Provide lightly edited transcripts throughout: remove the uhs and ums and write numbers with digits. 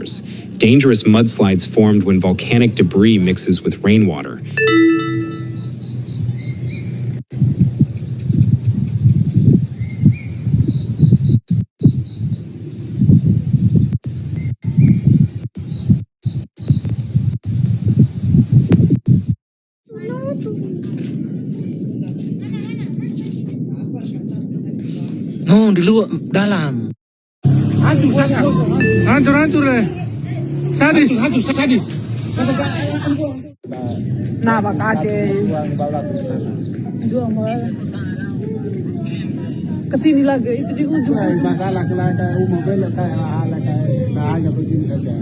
lahars. Dangerous mudslides formed when volcanic debris mixes with rainwater. No, di luar dalam. Hancur deh. Sadis. Nah, bakade. Kesini lagi itu di ujung. Masalah kayak umum belok kayak hal kayak hanya begini saja.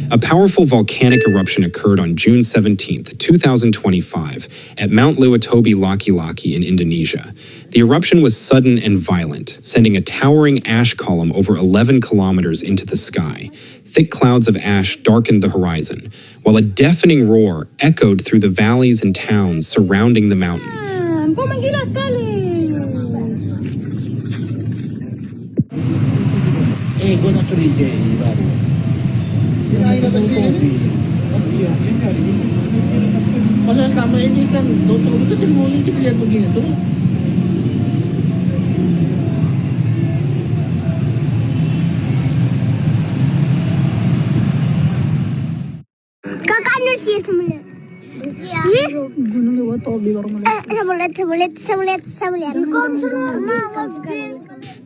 A powerful volcanic eruption occurred on June 17, 2025, at Mount Lewotobi Laki-Laki in Indonesia. The eruption was sudden and violent, sending a towering ash column over 11 kilometers into the sky. Thick clouds of ash darkened the horizon, while a deafening roar echoed through the valleys and towns surrounding the mountain. Masa selama ini kan dokter itu ilmunya kita lihat begini tuh. Kakaknya sih semuanya. Gunung Lewotobi baru melihat.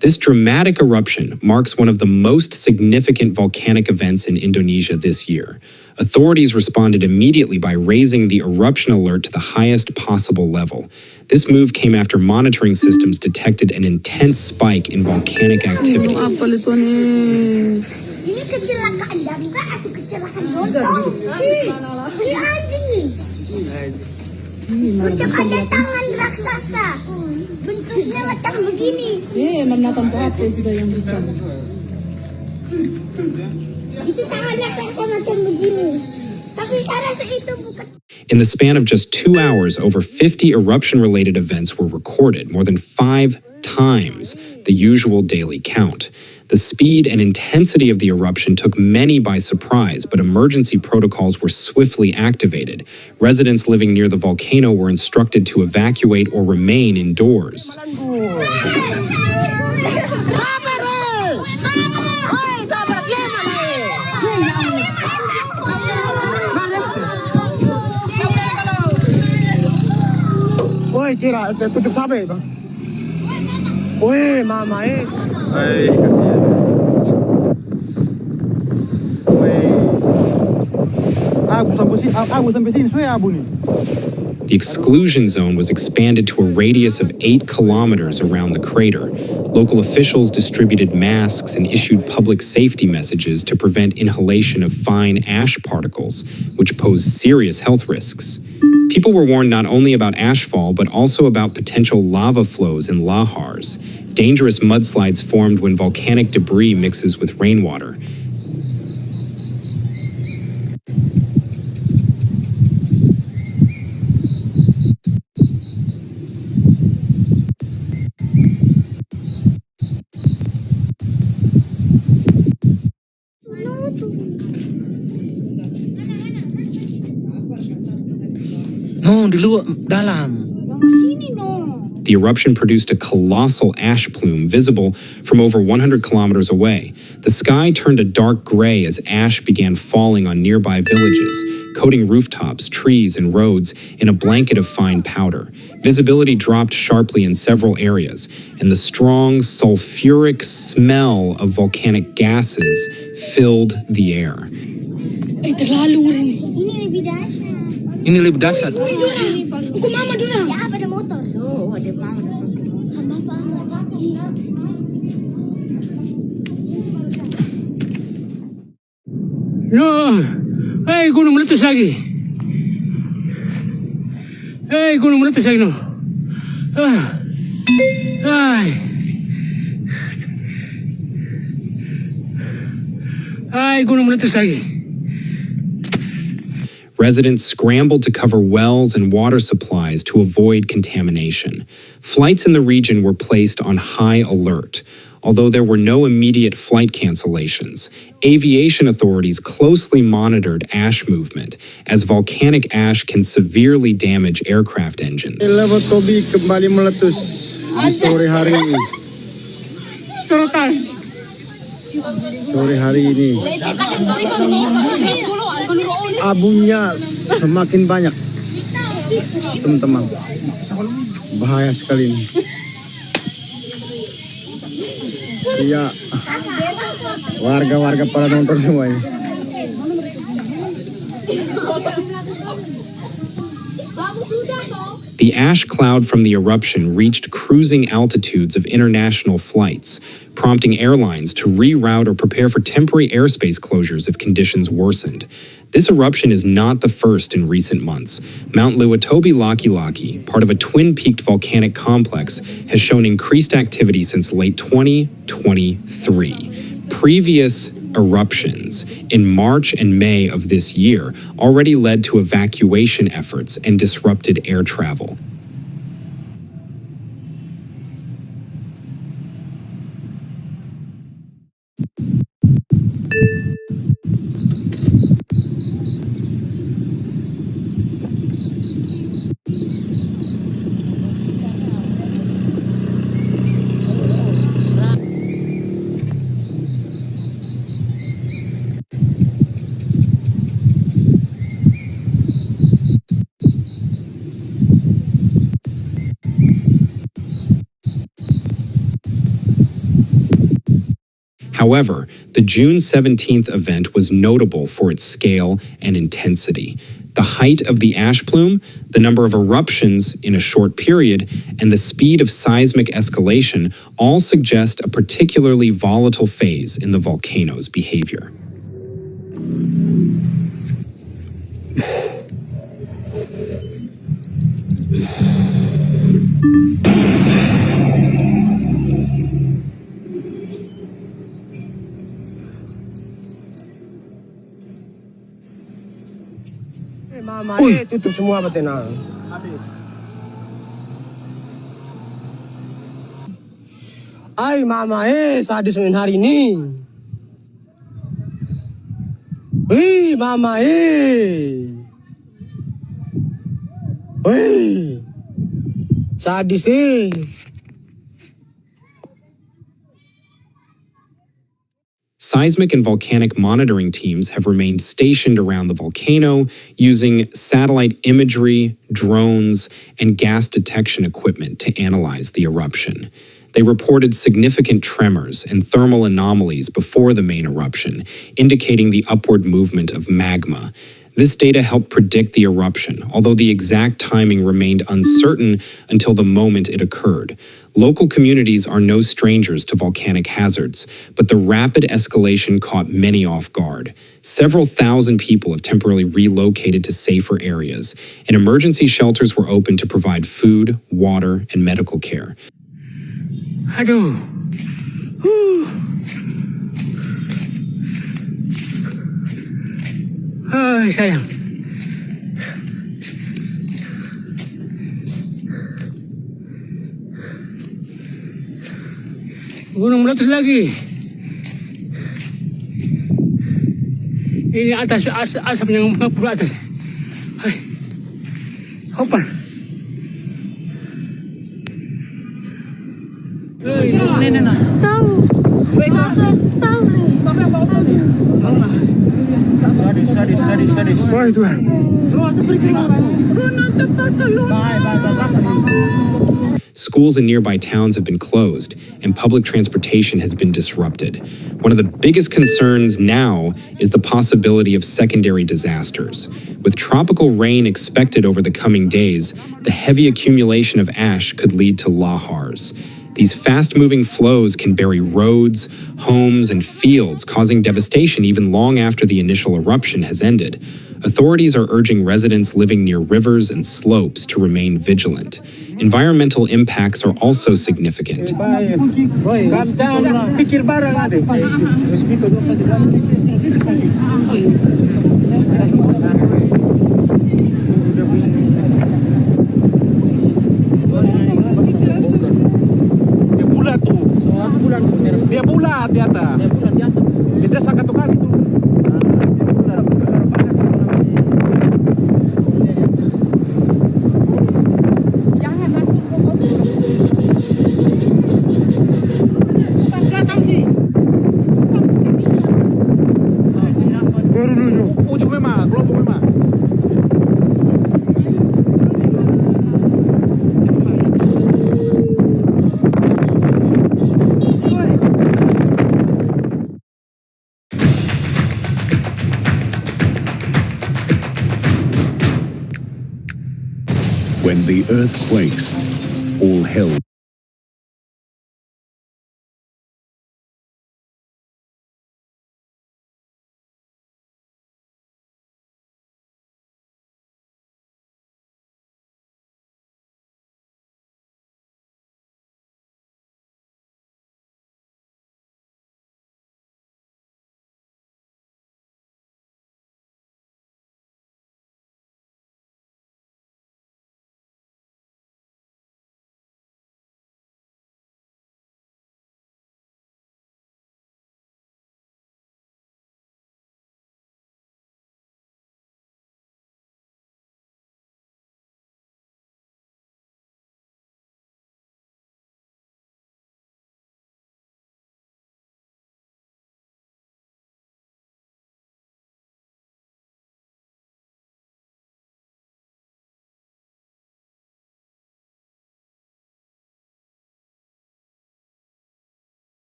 This dramatic eruption marks one of the most significant volcanic events in Indonesia this year. Authorities responded immediately by raising the eruption alert to the highest possible level. This move came after monitoring systems detected an intense spike in volcanic activity. Ini kecelakaan darat atau kecelakaan gotong? Ini anjing nih. Macam ada tangan raksasa. Bentuknya macam begini. Menatap apa sudah yang bisa. Itu tangan raksasa macam begini. Tapi saya rasa itu bukan. In the span of just 2 hours, over 50 eruption-related events were recorded, more than 5 times the usual daily count. The speed and intensity of the eruption took many by surprise, but emergency protocols were swiftly activated. Residents living near the volcano were instructed to evacuate or remain indoors. Oi, kira tutup sampai bang. Oi, mama Ay, kasihan. The exclusion zone was expanded to a radius of 8 kilometers around the crater. Local officials distributed masks and issued public safety messages to prevent inhalation of fine ash particles, which pose serious health risks. People were warned not only about ashfall, but also about potential lava flows in lahars. Dangerous mudslides formed when volcanic debris mixes with rainwater. No, di luar dalam. The eruption produced a colossal ash plume visible from over 100 kilometers away. The sky turned a dark gray as ash began falling on nearby villages, coating rooftops, trees, and roads in a blanket of fine powder. Visibility dropped sharply in several areas, and the strong sulfuric smell of volcanic gases filled the air. Ini lebih dasar. Hukum mama dulu. Ya, pada motor. Oh, ada mama. No, hey, gunung meletus lagi. Hey, gunung meletus lagi no. Hai, gunung meletus lagi. Residents scrambled to cover wells and water supplies to avoid contamination. Flights in the region were placed on high alert. Although there were no immediate flight cancellations, aviation authorities closely monitored ash movement, as volcanic ash can severely damage aircraft engines. Lewotobi kembali meletus di sore hari ini. Sore hari ini. Abunya semakin banyak. Teman-teman. Bahaya sekali ini. Iya, warga-warga pada nonton semua ini. The ash cloud from the eruption reached cruising altitudes of international flights, prompting airlines to reroute or prepare for temporary airspace closures if conditions worsened. This eruption is not the first in recent months. Mount Lewotobi Laki, part of a twin-peaked volcanic complex, has shown increased activity since late 2023. Previous eruptions in March and May of this year already led to evacuation efforts and disrupted air travel. However, the June 17th event was notable for its scale and intensity. The height of the ash plume, the number of eruptions in a short period, and the speed of seismic escalation all suggest a particularly volatile phase in the volcano's behavior. Mama, tutup semua betina. Ay, mama, sadis main hari ini. Mama, sadis Seismic and volcanic monitoring teams have remained stationed around the volcano using satellite imagery, drones, and gas detection equipment to analyze the eruption. They reported significant tremors and thermal anomalies before the main eruption, indicating the upward movement of magma. This data helped predict the eruption, although the exact timing remained uncertain until the moment it occurred. Local communities are no strangers to volcanic hazards, but the rapid escalation caught many off guard. Several thousand people have temporarily relocated to safer areas, and emergency shelters were opened to provide food, water, and medical care. Aduh. Hai sayang. Gunung meletus lagi. Ini atas asap yang mengepul atas. Hai. Hopan. Tahu. Tahu. Wah, Tuhan. Schools in nearby towns have been closed, and public transportation has been disrupted. One of the biggest concerns now is the possibility of secondary disasters. With tropical rain expected over the coming days, the heavy accumulation of ash could lead to lahars. These fast-moving flows can bury roads, homes, and fields, causing devastation even long after the initial eruption has ended. Authorities are urging residents living near rivers and slopes to remain vigilant. Environmental impacts are also significant. Dia bulat di atas. Dia bulat di atas. Dia sangat tukar itu. Jangan langsung ke mobil. Ujung memang, kelompok memang. When the earth quakes, all hell.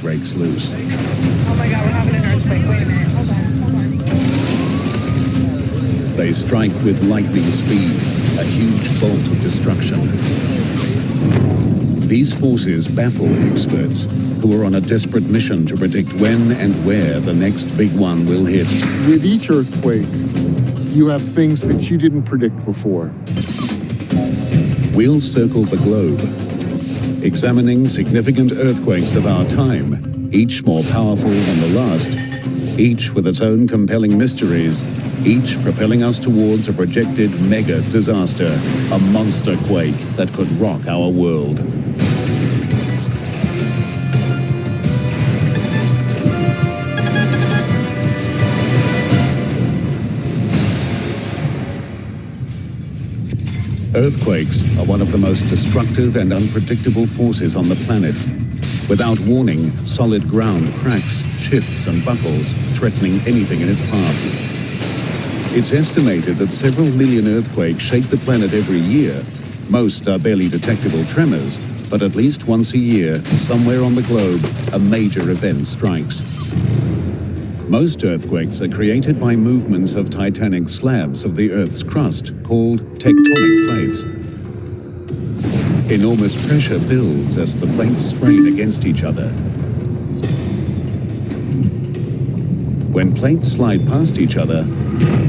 Breaks loose. Oh my god, we're having an earthquake. Wait a minute. Hold on. They strike with lightning speed, a huge bolt of destruction. These forces baffle experts who are on a desperate mission to predict when and where the next big one will hit. With each earthquake, you have things that you didn't predict before. We'll circle the globe, examining significant earthquakes of our time, each more powerful than the last, each with its own compelling mysteries, each propelling us towards a projected mega disaster, a monster quake that could rock our world. Earthquakes are one of the most destructive and unpredictable forces on the planet. Without warning, solid ground cracks, shifts and buckles, threatening anything in its path. It's estimated that several million earthquakes shake the planet every year. Most are barely detectable tremors, but at least once a year, somewhere on the globe, a major event strikes. Most earthquakes are created by movements of titanic slabs of the Earth's crust, called tectonic plates. Enormous pressure builds as the plates strain against each other. When plates slide past each other,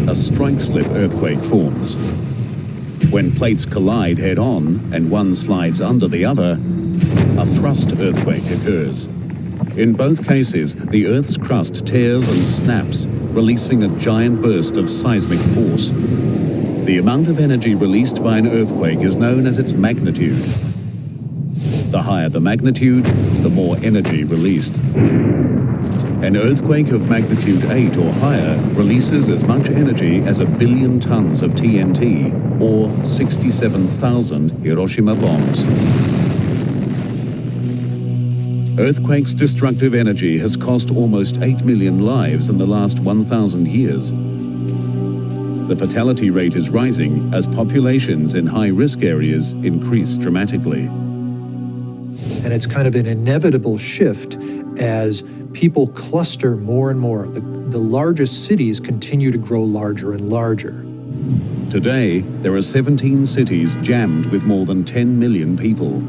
a strike-slip earthquake forms. When plates collide head-on and one slides under the other, a thrust earthquake occurs. In both cases, the Earth's crust tears and snaps, releasing a giant burst of seismic force. The amount of energy released by an earthquake is known as its magnitude. The higher the magnitude, the more energy released. An earthquake of magnitude 8 or higher releases as much energy as 1 billion tons of TNT, or 67,000 Hiroshima bombs. Earthquakes' destructive energy has cost almost 8 million lives in the last 1,000 years. The fatality rate is rising as populations in high-risk areas increase dramatically. And it's kind of an inevitable shift as people cluster more and more. The largest cities continue to grow larger and larger. Today, there are 17 cities jammed with more than 10 million people.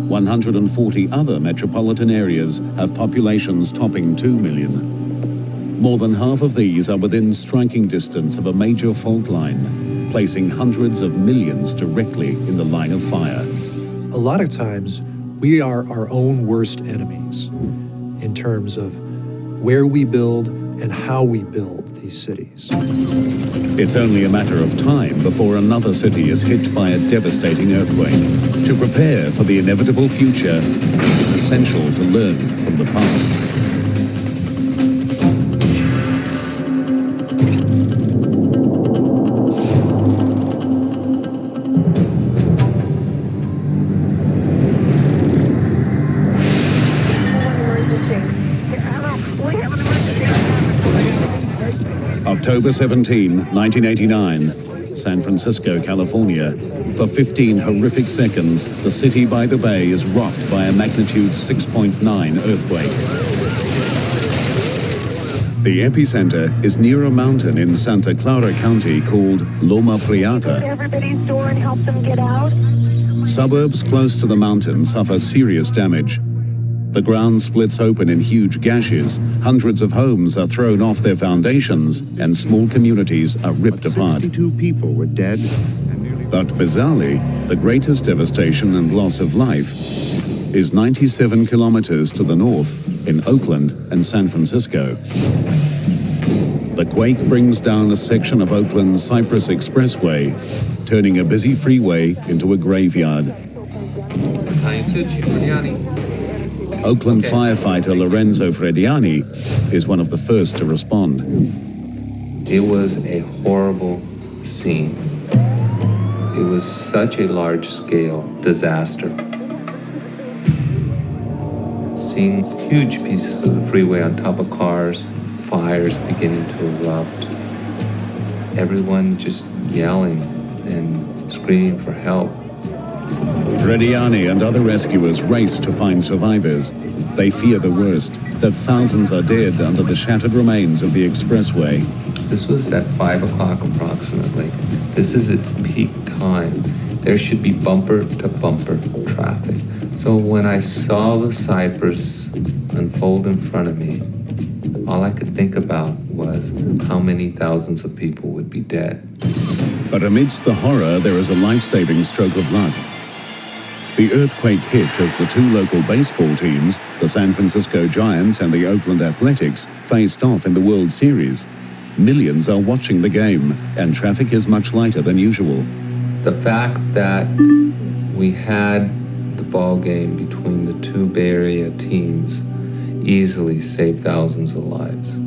140 other metropolitan areas have populations topping 2 million. More than half of these are within striking distance of a major fault line, placing hundreds of millions directly in the line of fire. A lot of times, we are our own worst enemies in terms of where we build and how we build these cities. It's only a matter of time before another city is hit by a devastating earthquake. To prepare for the inevitable future, it's essential to learn from the past. October 17, 1989, San Francisco, California. For 15 horrific seconds, the city by the bay is rocked by a magnitude 6.9 earthquake. The epicenter is near a mountain in Santa Clara County called Loma Prieta. Everybody's door and help them get out. Suburbs close to the mountain suffer serious damage. The ground splits open in huge gashes, hundreds of homes are thrown off their foundations, and small communities are ripped apart. 62 people were dead. But bizarrely, the greatest devastation and loss of life is 97 kilometers to the north in Oakland and San Francisco. The quake brings down a section of Oakland's Cypress Expressway, turning a busy freeway into a graveyard. Oakland firefighter Lorenzo Frediani is one of the first to respond. It was a horrible scene. It was such a large-scale disaster. Seeing huge pieces of the freeway on top of cars, fires beginning to erupt, everyone just yelling and screaming for help. Frediani and other rescuers race to find survivors. They fear the worst, that thousands are dead under the shattered remains of the expressway. This was at 5 o'clock approximately. This is its peak time. There should be bumper-to-bumper traffic. So when I saw the Cypress unfold in front of me, all I could think about was how many thousands of people would be dead. But amidst the horror, there is a life-saving stroke of luck. The earthquake hit as the two local baseball teams, the San Francisco Giants and the Oakland Athletics, faced off in the World Series. Millions are watching the game, and traffic is much lighter than usual. The fact that we had the ball game between the two Bay Area teams easily saved thousands of lives.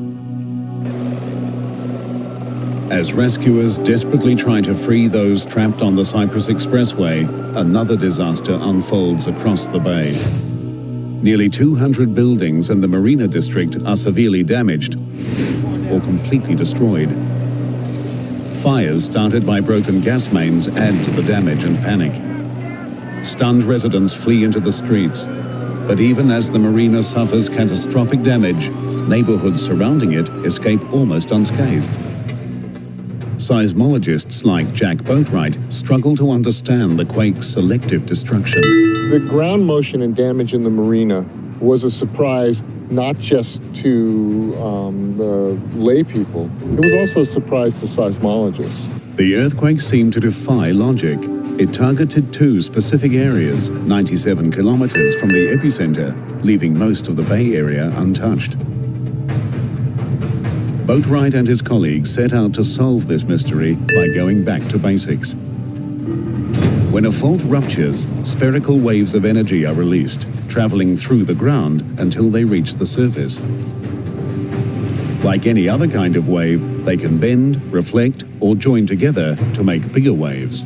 As rescuers desperately try to free those trapped on the Cyprus Expressway, another disaster unfolds across the bay. Nearly 200 buildings in the Marina district are severely damaged or completely destroyed. Fires started by broken gas mains add to the damage and panic. Stunned residents flee into the streets. But even as the marina suffers catastrophic damage, neighborhoods surrounding it escape almost unscathed. Seismologists like Jack Boatwright struggle to understand the quake's selective destruction. The ground motion and damage in the marina was a surprise not just to the lay people, it was also a surprise to seismologists. The earthquake seemed to defy logic. It targeted two specific areas, 97 kilometers from the epicenter, leaving most of the Bay Area untouched. Boatwright and his colleagues set out to solve this mystery by going back to basics. When a fault ruptures, spherical waves of energy are released, traveling through the ground until they reach the surface. Like any other kind of wave, they can bend, reflect, or join together to make bigger waves.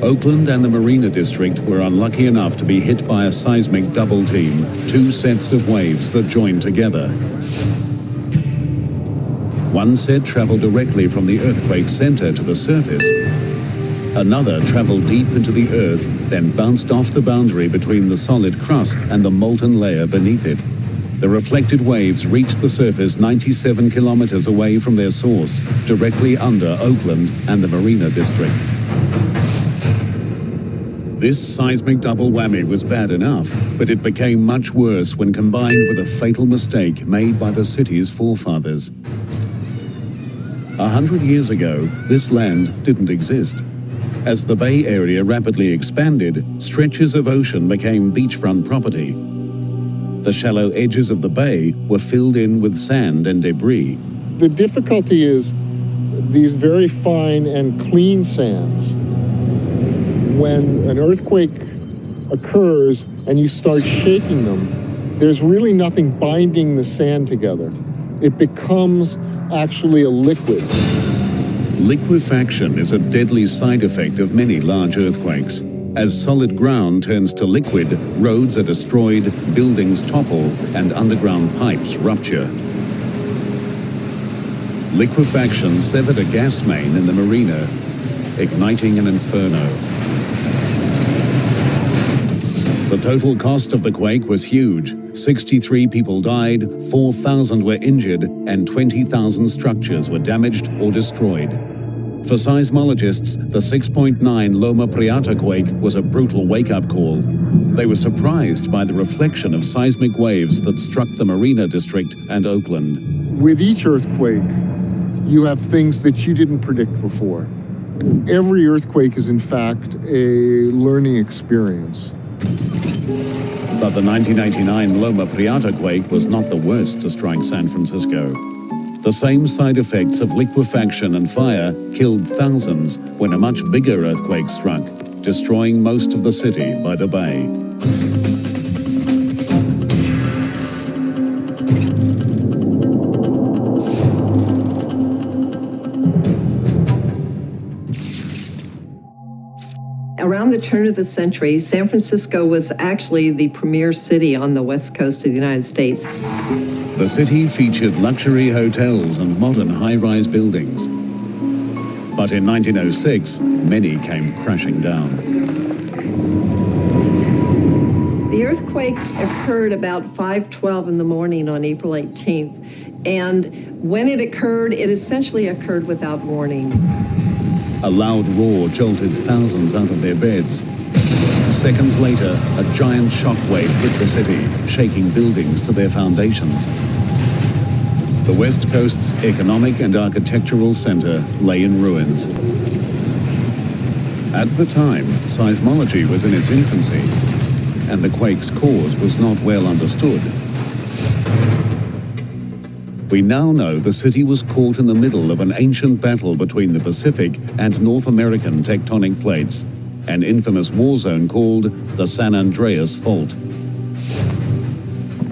Oakland and the Marina District were unlucky enough to be hit by a seismic double team, two sets of waves that joined together. One set traveled directly from the earthquake center to the surface. Another traveled deep into the earth, then bounced off the boundary between the solid crust and the molten layer beneath it. The reflected waves reached the surface 97 kilometers away from their source, directly under Oakland and the Marina District. This seismic double whammy was bad enough, but it became much worse when combined with a fatal mistake made by the city's forefathers. 100 years ago, this land didn't exist. As the Bay Area rapidly expanded, stretches of ocean became beachfront property. The shallow edges of the bay were filled in with sand and debris. The difficulty is these very fine and clean sands. When an earthquake occurs and you start shaking them, there's really nothing binding the sand together. It becomes actually a liquid. Liquefaction is a deadly side effect of many large earthquakes. As solid ground turns to liquid, roads are destroyed, buildings topple, and underground pipes rupture. Liquefaction severed a gas main in the marina, igniting an inferno. The total cost of the quake was huge. 63 people died, 4,000 were injured, and 20,000 structures were damaged or destroyed. For seismologists, the 6.9 Loma Prieta quake was a brutal wake-up call. They were surprised by the reflection of seismic waves that struck the Marina District and Oakland. With each earthquake, you have things that you didn't predict before. Every earthquake is, in fact, a learning experience. But the 1989 Loma Prieta quake was not the worst to strike San Francisco. The same side effects of liquefaction and fire killed thousands when a much bigger earthquake struck, destroying most of the city by the bay. Around the turn of the century, San Francisco was actually the premier city on the west coast of the United States. The city featured luxury hotels and modern high-rise buildings. But in 1906, many came crashing down. The earthquake occurred about 5:12 in the morning on April 18th, And when it occurred, it essentially occurred without warning. A loud roar jolted thousands out of their beds. Seconds later, a giant shockwave hit the city, shaking buildings to their foundations. The West Coast's economic and architectural center lay in ruins. At the time, seismology was in its infancy, and the quake's cause was not well understood. We now know the city was caught in the middle of an ancient battle between the Pacific and North American tectonic plates, an infamous war zone called the San Andreas Fault.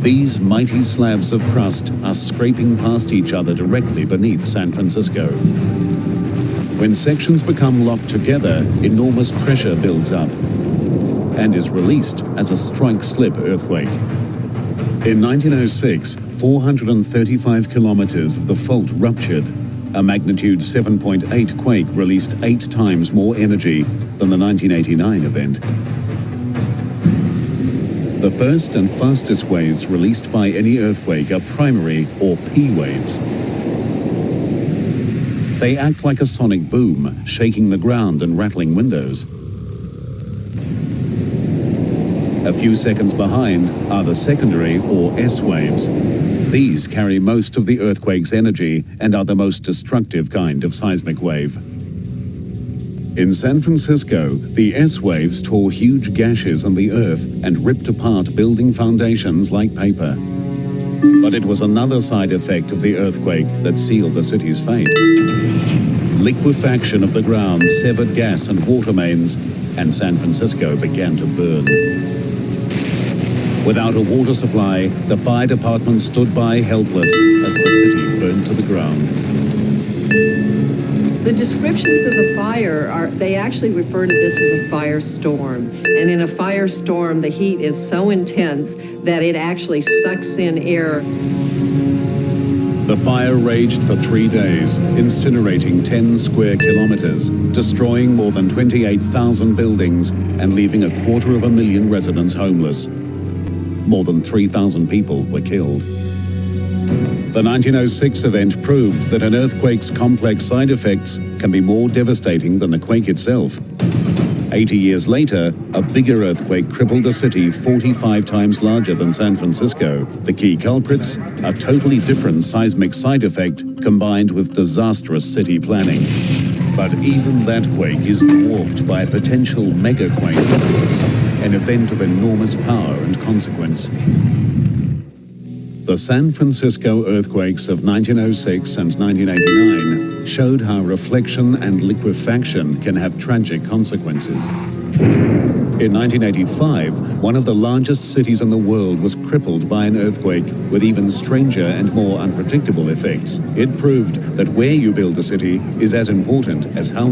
These mighty slabs of crust are scraping past each other directly beneath San Francisco. When sections become locked together, enormous pressure builds up and is released as a strike-slip earthquake. In 1906, 435 kilometers of the fault ruptured. A magnitude 7.8 quake released 8 times more energy than the 1989 event. The first and fastest waves released by any earthquake are primary or P waves. They act like a sonic boom, shaking the ground and rattling windows. A few seconds behind are the secondary or S waves. These carry most of the earthquake's energy and are the most destructive kind of seismic wave. In San Francisco, the S waves tore huge gashes in the earth and ripped apart building foundations like paper. But it was another side effect of the earthquake that sealed the city's fate. Liquefaction of the ground severed gas and water mains, and San Francisco began to burn. Without a water supply, the fire department stood by helpless as the city burned to the ground. The descriptions of the fire they actually refer to this as a firestorm. And in a firestorm, the heat is so intense that it actually sucks in air. The fire raged for 3 days, incinerating 10 square kilometers, destroying more than 28,000 buildings and leaving 250,000 residents homeless. More than 3,000 people were killed. The 1906 event proved that an earthquake's complex side effects can be more devastating than the quake itself. 80 years later, a bigger earthquake crippled a city 45 times larger than San Francisco. The key culprits? A totally different seismic side effect combined with disastrous city planning. But even that quake is dwarfed by a potential mega-quake, an event of enormous power and consequence. The San Francisco earthquakes of 1906 and 1989 showed how reflection and liquefaction can have tragic consequences. In 1985, one of the largest cities in the world was crippled by an earthquake with even stranger and more unpredictable effects. It proved that where you build a city is as important as how